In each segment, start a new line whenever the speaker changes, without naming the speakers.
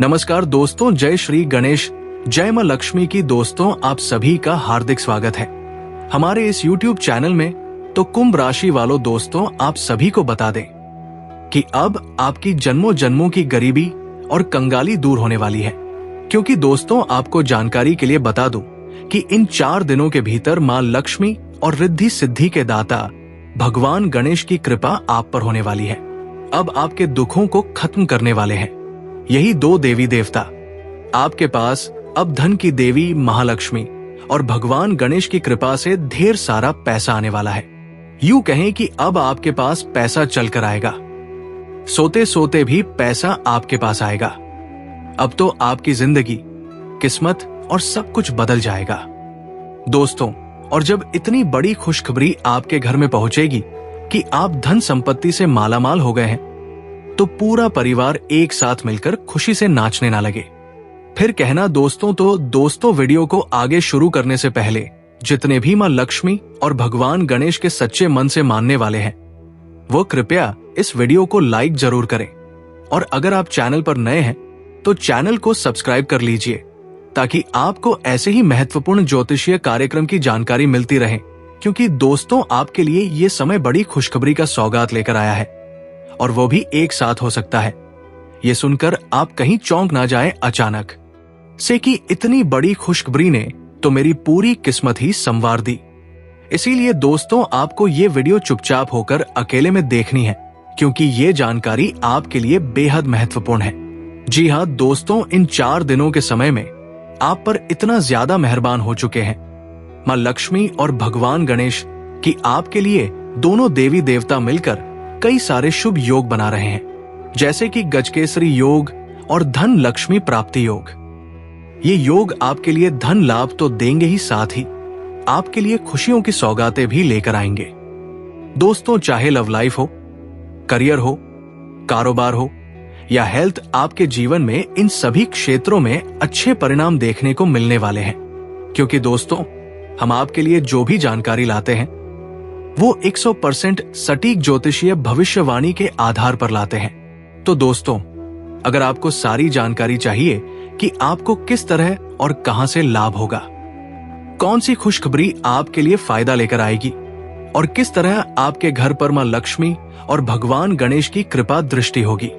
नमस्कार दोस्तों, जय श्री गणेश, जय मां लक्ष्मी की। दोस्तों, आप सभी का हार्दिक स्वागत है हमारे इस YouTube चैनल में। तो कुंभ राशि वालों दोस्तों, आप सभी को बता दें कि अब आपकी जन्मों जन्मों की गरीबी और कंगाली दूर होने वाली है। क्योंकि दोस्तों, आपको जानकारी के लिए बता दूं कि इन 4 दिनों के भीतर मां लक्ष्मी और रिद्धि सिद्धि के दाता भगवान गणेश की कृपा आप पर होने वाली है। अब आपके दुखों को खत्म करने वाले हैं यही 2 देवी देवता। आपके पास अब धन की देवी महालक्ष्मी और भगवान गणेश की कृपा से ढेर सारा पैसा आने वाला है। यूं कहें कि अब आपके पास पैसा चलकर आएगा। सोते सोते भी पैसा आपके पास आएगा। अब तो आपकी जिंदगी, किस्मत और सब कुछ बदल जाएगा दोस्तों। और जब इतनी बड़ी खुशखबरी आपके घर में पहुंचेगी कि आप धन संपत्ति से मालामाल हो गए हैं, तो पूरा परिवार एक साथ मिलकर खुशी से नाचने ना लगे। फिर कहना दोस्तों। तो दोस्तों, वीडियो को आगे शुरू करने से पहले जितने भी मां लक्ष्मी और भगवान गणेश के सच्चे मन से मानने वाले हैं, वो कृपया इस वीडियो को लाइक जरूर करें। और अगर आप चैनल पर नए हैं तो चैनल को सब्सक्राइब कर लीजिए, ताकि आपको ऐसे ही महत्वपूर्ण ज्योतिषीय कार्यक्रम की जानकारी मिलती रहे। क्योंकि दोस्तों, आपके लिए ये समय बड़ी खुशखबरी का सौगात लेकर आया है, और वो भी एक साथ हो सकता है। ये सुनकर आप कहीं चौंक ना जाएं अचानक से कि इतनी बड़ी खुशखबरी ने तो मेरी पूरी किस्मत ही संवार दी। इसीलिए दोस्तों, आपको ये वीडियो चुपचाप होकर अकेले में देखनी है, क्योंकि ये जानकारी आपके लिए बेहद महत्वपूर्ण है। जी हाँ दोस्तों, इन 4 दिनों के समय में आप पर इतना ज्यादा मेहरबान हो चुके हैं मां लक्ष्मी और भगवान गणेश कि आपके लिए दोनों देवी देवता मिलकर कई सारे शुभ योग बना रहे हैं, जैसे कि गजकेसरी योग और धन लक्ष्मी प्राप्ति योग। ये योग आपके लिए धन लाभ तो देंगे ही, साथ ही आपके लिए खुशियों की सौगातें भी लेकर आएंगे दोस्तों। चाहे लव लाइफ हो, करियर हो, कारोबार हो या हेल्थ, आपके जीवन में इन सभी क्षेत्रों में अच्छे परिणाम देखने को मिलने वाले हैं। क्योंकि दोस्तों, हम आपके लिए जो भी जानकारी लाते हैं वो 100% सटीक ज्योतिषीय भविष्यवाणी के आधार पर लाते हैं। तो दोस्तों, अगर आपको सारी जानकारी चाहिए कि आपको किस तरह और कहां से लाभ होगा, कौन सी खुशखबरी आपके लिए फायदा लेकर आएगी और किस तरह आपके घर पर मां लक्ष्मी और भगवान गणेश की कृपा दृष्टि होगी,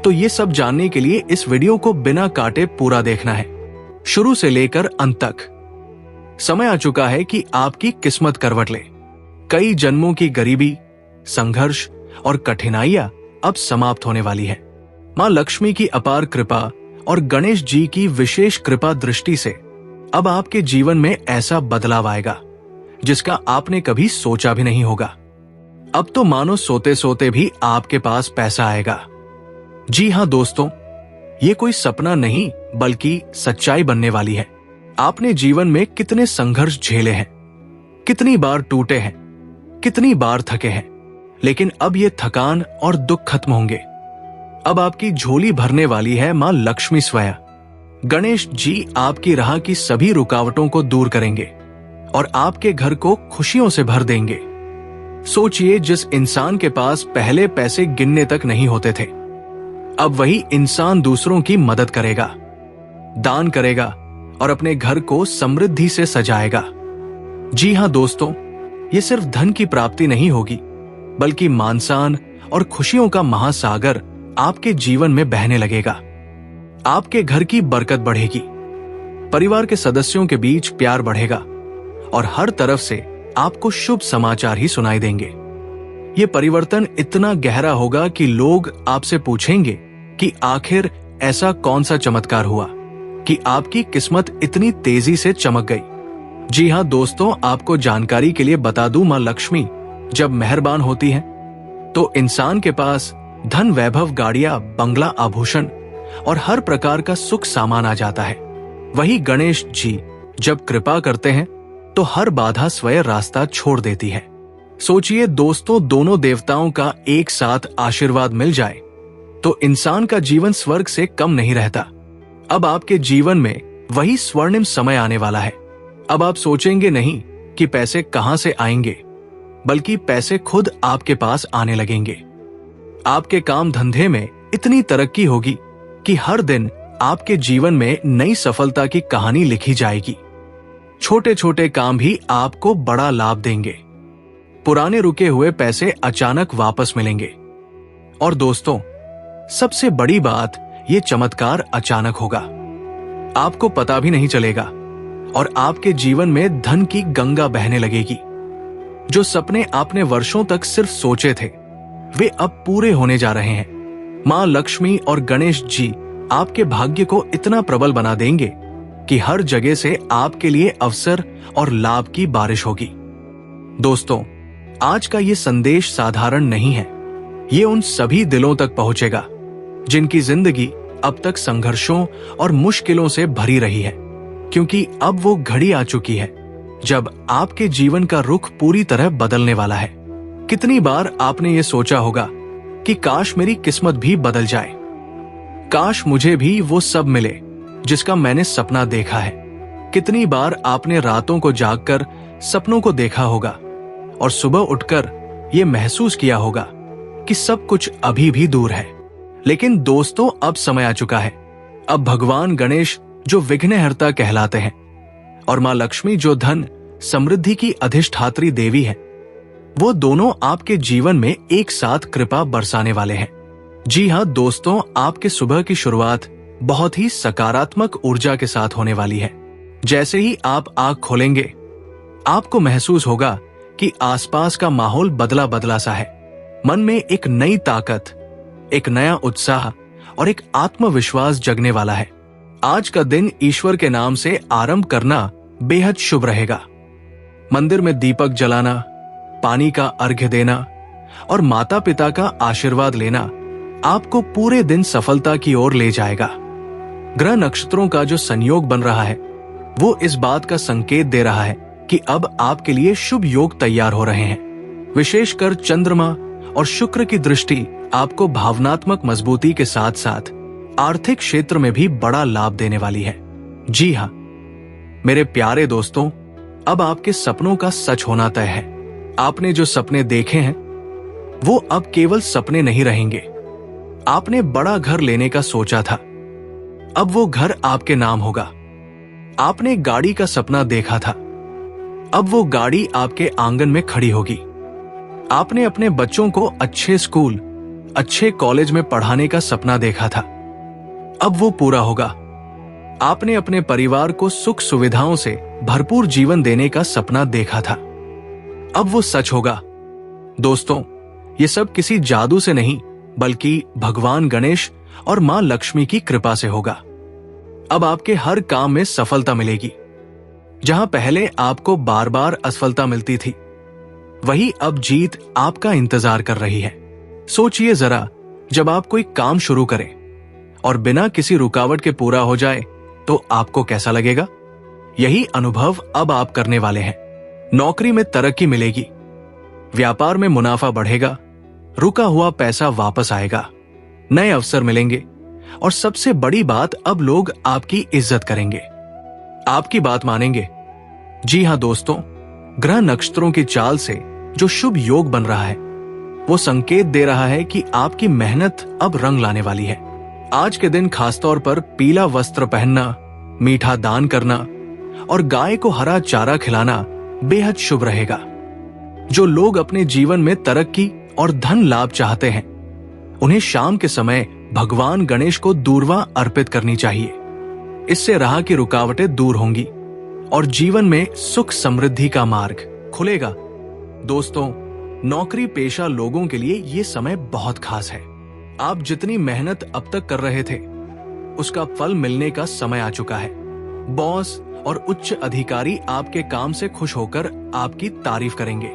तो ये सब जानने के लिए इस वीडियो को बिना काटे पूरा देखना है, शुरू से लेकर अंत तक। समय आ चुका है कि आपकी किस्मत करवट ले। कई जन्मों की गरीबी, संघर्ष और कठिनाइयां अब समाप्त होने वाली है। मां लक्ष्मी की अपार कृपा और गणेश जी की विशेष कृपा दृष्टि से अब आपके जीवन में ऐसा बदलाव आएगा जिसका आपने कभी सोचा भी नहीं होगा। अब तो मानो सोते सोते भी आपके पास पैसा आएगा। जी हां दोस्तों, ये कोई सपना नहीं बल्कि सच्चाई बनने वाली है। आपने जीवन में कितने संघर्ष झेले हैं, कितनी बार टूटे हैं, कितनी बार थके हैं, लेकिन अब ये थकान और दुख खत्म होंगे। अब आपकी झोली भरने वाली है मां लक्ष्मी स्वयं। गणेश जी आपकी राह की सभी रुकावटों को दूर करेंगे और आपके घर को खुशियों से भर देंगे। सोचिए, जिस इंसान के पास पहले पैसे गिनने तक नहीं होते थे, अब वही इंसान दूसरों की मदद करेगा, दान करेगा और अपने घर को समृद्धि से सजाएगा। जी हां दोस्तों, ये सिर्फ धन की प्राप्ति नहीं होगी, बल्कि मान-सम्मान और खुशियों का महासागर आपके जीवन में बहने लगेगा। आपके घर की बरकत बढ़ेगी, परिवार के सदस्यों के बीच प्यार बढ़ेगा और हर तरफ से आपको शुभ समाचार ही सुनाई देंगे। ये परिवर्तन इतना गहरा होगा कि लोग आपसे पूछेंगे कि आखिर ऐसा कौन सा चमत्कार हुआ कि आपकी किस्मत इतनी तेजी से चमक गई। जी हां दोस्तों, आपको जानकारी के लिए बता दूं, मां लक्ष्मी जब मेहरबान होती हैं, तो इंसान के पास धन, वैभव, गाड़ियां, बंगला, आभूषण और हर प्रकार का सुख सामान आ जाता है। वही गणेश जी जब कृपा करते हैं तो हर बाधा स्वयं रास्ता छोड़ देती है। सोचिए दोस्तों, दोनों देवताओं का एक साथ आशीर्वाद मिल जाए तो इंसान का जीवन स्वर्ग से कम नहीं रहता। अब आपके जीवन में वही स्वर्णिम समय आने वाला है। अब आप सोचेंगे नहीं कि पैसे कहां से आएंगे, बल्कि पैसे खुद आपके पास आने लगेंगे। आपके काम धंधे में इतनी तरक्की होगी कि हर दिन आपके जीवन में नई सफलता की कहानी लिखी जाएगी। छोटे छोटे काम भी आपको बड़ा लाभ देंगे। पुराने रुके हुए पैसे अचानक वापस मिलेंगे। और दोस्तों, सबसे बड़ी बात, ये चमत्कार अचानक होगा, आपको पता भी नहीं चलेगा और आपके जीवन में धन की गंगा बहने लगेगी। जो सपने आपने वर्षों तक सिर्फ सोचे थे, वे अब पूरे होने जा रहे हैं। मां लक्ष्मी और गणेश जी आपके भाग्य को इतना प्रबल बना देंगे कि हर जगह से आपके लिए अवसर और लाभ की बारिश होगी। दोस्तों, आज का ये संदेश साधारण नहीं है। ये उन सभी दिलों तक पहुंचेगा जिनकी जिंदगी अब तक संघर्षों और मुश्किलों से भरी रही है, क्योंकि अब वो घड़ी आ चुकी है जब आपके जीवन का रुख पूरी तरह बदलने वाला है। कितनी बार आपने ये सोचा होगा कि काश मेरी किस्मत भी बदल जाए, काश मुझे भी वो सब मिले जिसका मैंने सपना देखा है। कितनी बार आपने रातों को जागकर सपनों को देखा होगा और सुबह उठकर ये महसूस किया होगा कि सब कुछ अभी भी दूर है। लेकिन दोस्तों, अब समय आ चुका है। अब भगवान गणेश, जो विघ्नहर्ता कहलाते हैं, और मां लक्ष्मी, जो धन समृद्धि की अधिष्ठात्री देवी है, वो दोनों आपके जीवन में एक साथ कृपा बरसाने वाले हैं। जी हाँ दोस्तों, आपके सुबह की शुरुआत बहुत ही सकारात्मक ऊर्जा के साथ होने वाली है। जैसे ही आप आंख खोलेंगे, आपको महसूस होगा कि आसपास का माहौल बदला बदला सा है। मन में एक नई ताकत, एक नया उत्साह और एक आत्मविश्वास जगने वाला है। आज का दिन ईश्वर के नाम से आरंभ करना बेहद शुभ रहेगा। मंदिर में दीपक जलाना, पानी का अर्घ्य देना और माता पिता का आशीर्वाद लेना आपको पूरे दिन सफलता की ओर ले जाएगा। ग्रह नक्षत्रों का जो संयोग बन रहा है, वो इस बात का संकेत दे रहा है कि अब आपके लिए शुभ योग तैयार हो रहे हैं। विशेषकर चंद्रमा और शुक्र की दृष्टि आपको भावनात्मक मजबूती के साथ साथ आर्थिक क्षेत्र में भी बड़ा लाभ देने वाली है। जी हाँ मेरे प्यारे दोस्तों, अब आपके सपनों का सच होना तय है। आपने जो सपने देखे हैं, वो अब केवल सपने नहीं रहेंगे। आपने बड़ा घर लेने का सोचा था, अब वो घर आपके नाम होगा। आपने गाड़ी का सपना देखा था, अब वो गाड़ी आपके आंगन में खड़ी होगी। आपने अपने बच्चों को अच्छे स्कूल, अच्छे कॉलेज में पढ़ाने का सपना देखा था, अब वो पूरा होगा। आपने अपने परिवार को सुख सुविधाओं से भरपूर जीवन देने का सपना देखा था, अब वो सच होगा। दोस्तों, ये सब किसी जादू से नहीं, बल्कि भगवान गणेश और मां लक्ष्मी की कृपा से होगा। अब आपके हर काम में सफलता मिलेगी। जहां पहले आपको बार बार असफलता मिलती थी, वही अब जीत आपका इंतजार कर रही है। सोचिए जरा, जब आप कोई काम शुरू करें और बिना किसी रुकावट के पूरा हो जाए तो आपको कैसा लगेगा? यही अनुभव अब आप करने वाले हैं। नौकरी में तरक्की मिलेगी, व्यापार में मुनाफा बढ़ेगा, रुका हुआ पैसा वापस आएगा, नए अवसर मिलेंगे और सबसे बड़ी बात, अब लोग आपकी इज्जत करेंगे, आपकी बात मानेंगे। जी हां दोस्तों, ग्रह नक्षत्रों की चाल से जो शुभ योग बन रहा है, वो संकेत दे रहा है कि आपकी मेहनत अब रंग लाने वाली है। आज के दिन खासतौर पर पीला वस्त्र पहनना, मीठा दान करना और गाय को हरा चारा खिलाना बेहद शुभ रहेगा। जो लोग अपने जीवन में तरक्की और धन लाभ चाहते हैं, उन्हें शाम के समय भगवान गणेश को दूर्वा अर्पित करनी चाहिए। इससे राह की रुकावटें दूर होंगी और जीवन में सुख समृद्धि का मार्ग खुलेगा। दोस्तों, नौकरी पेशा लोगों के लिए ये समय बहुत खास है। आप जितनी मेहनत अब तक कर रहे थे, उसका फल मिलने का समय आ चुका है। बॉस और उच्च अधिकारी आपके काम से खुश होकर आपकी तारीफ करेंगे।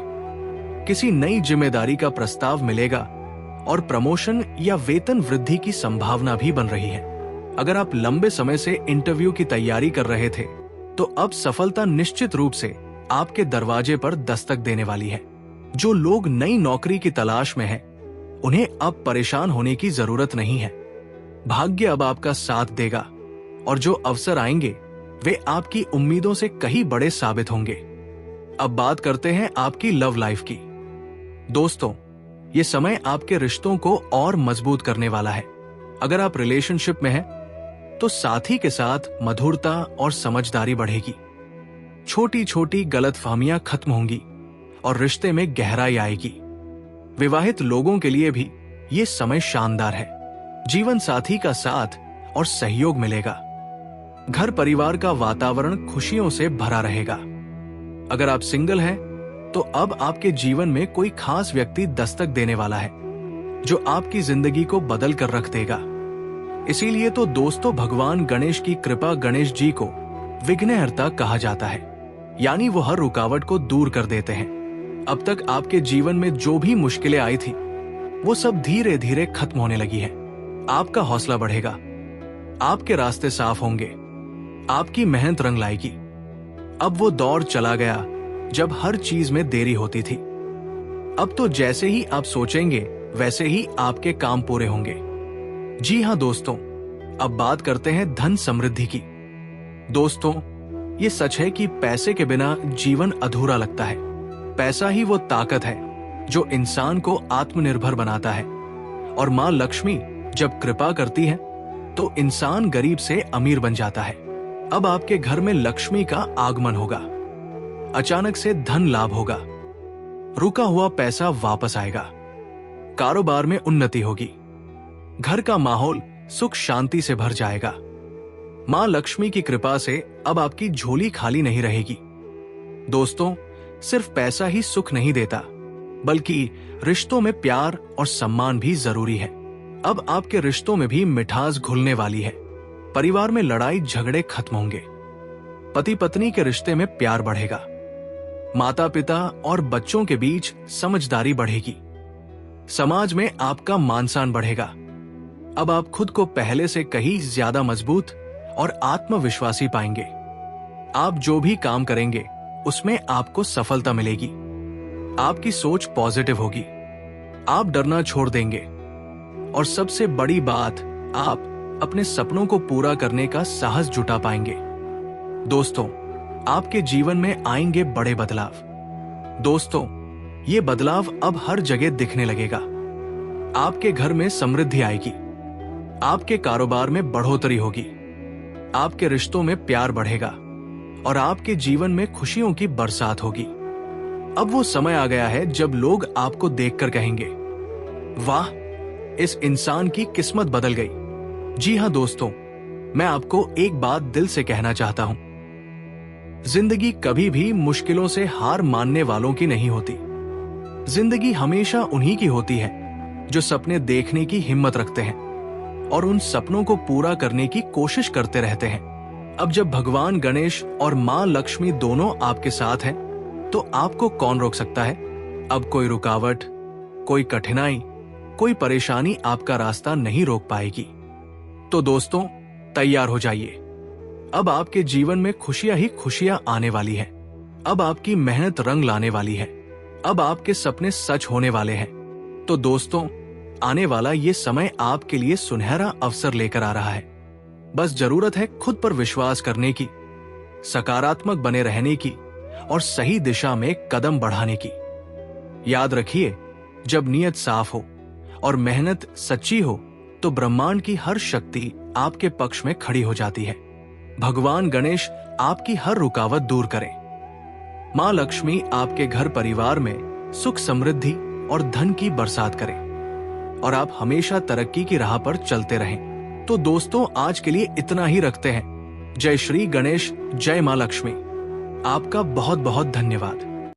किसी नई जिम्मेदारी का प्रस्ताव मिलेगा और प्रमोशन या वेतन वृद्धि की संभावना भी बन रही है। अगर आप लंबे समय से इंटरव्यू की तैयारी कर रहे थे, तो अब सफलता निश्चित रूप से आपके दरवाजे पर दस्तक देने वाली है। जो लोग नई नौकरी की तलाश में हैं, उन्हें अब परेशान होने की जरूरत नहीं है। भाग्य अब आपका साथ देगा और जो अवसर आएंगे, वे आपकी उम्मीदों से कहीं बड़े साबित होंगे। अब बात करते हैं आपकी लव लाइफ की। दोस्तों, ये समय आपके रिश्तों को और मजबूत करने वाला है। अगर आप रिलेशनशिप में हैं तो साथी के साथ मधुरता और समझदारी बढ़ेगी। छोटी छोटी गलतफहमियां खत्म होंगी और रिश्ते में गहराई आएगी। विवाहित लोगों के लिए भी ये समय शानदार है। जीवन साथी का साथ और सहयोग मिलेगा। घर परिवार का वातावरण खुशियों से भरा रहेगा। अगर आप सिंगल हैं तो अब आपके जीवन में कोई खास व्यक्ति दस्तक देने वाला है जो आपकी जिंदगी को बदल कर रख देगा। इसीलिए तो दोस्तों, भगवान गणेश की कृपा, गणेश जी को विघ्नहर्ता कहा जाता है, यानी वो हर रुकावट को दूर कर देते हैं। अब तक आपके जीवन में जो भी मुश्किलें आई थी वो सब धीरे धीरे खत्म होने लगी है। आपका हौसला बढ़ेगा, आपके रास्ते साफ होंगे, आपकी मेहनत रंग लाएगी। अब वो दौर चला गया जब हर चीज में देरी होती थी। अब तो जैसे ही आप सोचेंगे वैसे ही आपके काम पूरे होंगे। जी हाँ दोस्तों, अब बात करते हैं धन समृद्धि की। दोस्तों, ये सच है कि पैसे के बिना जीवन अधूरा लगता है। पैसा ही वो ताकत है जो इंसान को आत्मनिर्भर बनाता है। और मां लक्ष्मी जब कृपा करती है तो इंसान गरीब से अमीर बन जाता है। अब आपके घर में लक्ष्मी का आगमन होगा। अचानक से धन लाभ होगा। रुका हुआ पैसा वापस आएगा। कारोबार में उन्नति होगी। घर का माहौल सुख शांति से भर जाएगा। मां लक्ष्मी की कृपा से अब आपकी झोली खाली नहीं रहेगी। दोस्तों, सिर्फ पैसा ही सुख नहीं देता, बल्कि रिश्तों में प्यार और सम्मान भी जरूरी है। अब आपके रिश्तों में भी मिठास घुलने वाली है। परिवार में लड़ाई झगड़े खत्म होंगे। पति पत्नी के रिश्ते में प्यार बढ़ेगा। माता पिता और बच्चों के बीच समझदारी बढ़ेगी। समाज में आपका मान-सम्मान बढ़ेगा। अब आप खुद को पहले से कहीं ज्यादा मजबूत और आत्मविश्वासी पाएंगे। आप जो भी काम करेंगे उसमें आपको सफलता मिलेगी। आपकी सोच पॉजिटिव होगी। आप डरना छोड़ देंगे। और सबसे बड़ी बात, आप अपने सपनों को पूरा करने का साहस जुटा पाएंगे। दोस्तों, आपके जीवन में आएंगे बड़े बदलाव। दोस्तों, ये बदलाव अब हर जगह दिखने लगेगा। आपके घर में समृद्धि आएगी। आपके कारोबार में बढ़ोतरी होगी। आपके रिश्तों में प्यार बढ़ेगा और आपके जीवन में खुशियों की बरसात होगी। अब वो समय आ गया है जब लोग आपको देखकर कहेंगे, वाह, इस इंसान की किस्मत बदल गई। जी हाँ दोस्तों, मैं आपको एक बात दिल से कहना चाहता हूं। जिंदगी कभी भी मुश्किलों से हार मानने वालों की नहीं होती। जिंदगी हमेशा उन्हीं की होती है जो सपने देखने की हिम्मत रखते हैं और उन सपनों को पूरा करने की कोशिश करते रहते हैं। अब जब भगवान गणेश और मां लक्ष्मी दोनों आपके साथ हैं, तो आपको कौन रोक सकता है? अब कोई रुकावट, कोई कठिनाई, कोई परेशानी आपका रास्ता नहीं रोक पाएगी। तो दोस्तों, तैयार हो जाइए। अब आपके जीवन में खुशियां ही खुशियां आने वाली हैं। अब आपकी मेहनत रंग लाने वाली है। अब आपके सपने सच होने वाले हैं। तो दोस्तों, आने वाला ये समय आपके लिए सुनहरा अवसर लेकर आ रहा है। बस जरूरत है खुद पर विश्वास करने की, सकारात्मक बने रहने की और सही दिशा में कदम बढ़ाने की। याद रखिए, जब नीयत साफ हो और मेहनत सच्ची हो तो ब्रह्मांड की हर शक्ति आपके पक्ष में खड़ी हो जाती है। भगवान गणेश आपकी हर रुकावट दूर करें। मां लक्ष्मी आपके घर परिवार में सुख, समृद्धि और धन की बरसात करें और आप हमेशा तरक्की की राह पर चलते रहें। तो दोस्तों, आज के लिए इतना ही रखते हैं। जय श्री गणेश, जय मां लक्ष्मी। आपका बहुत बहुत धन्यवाद।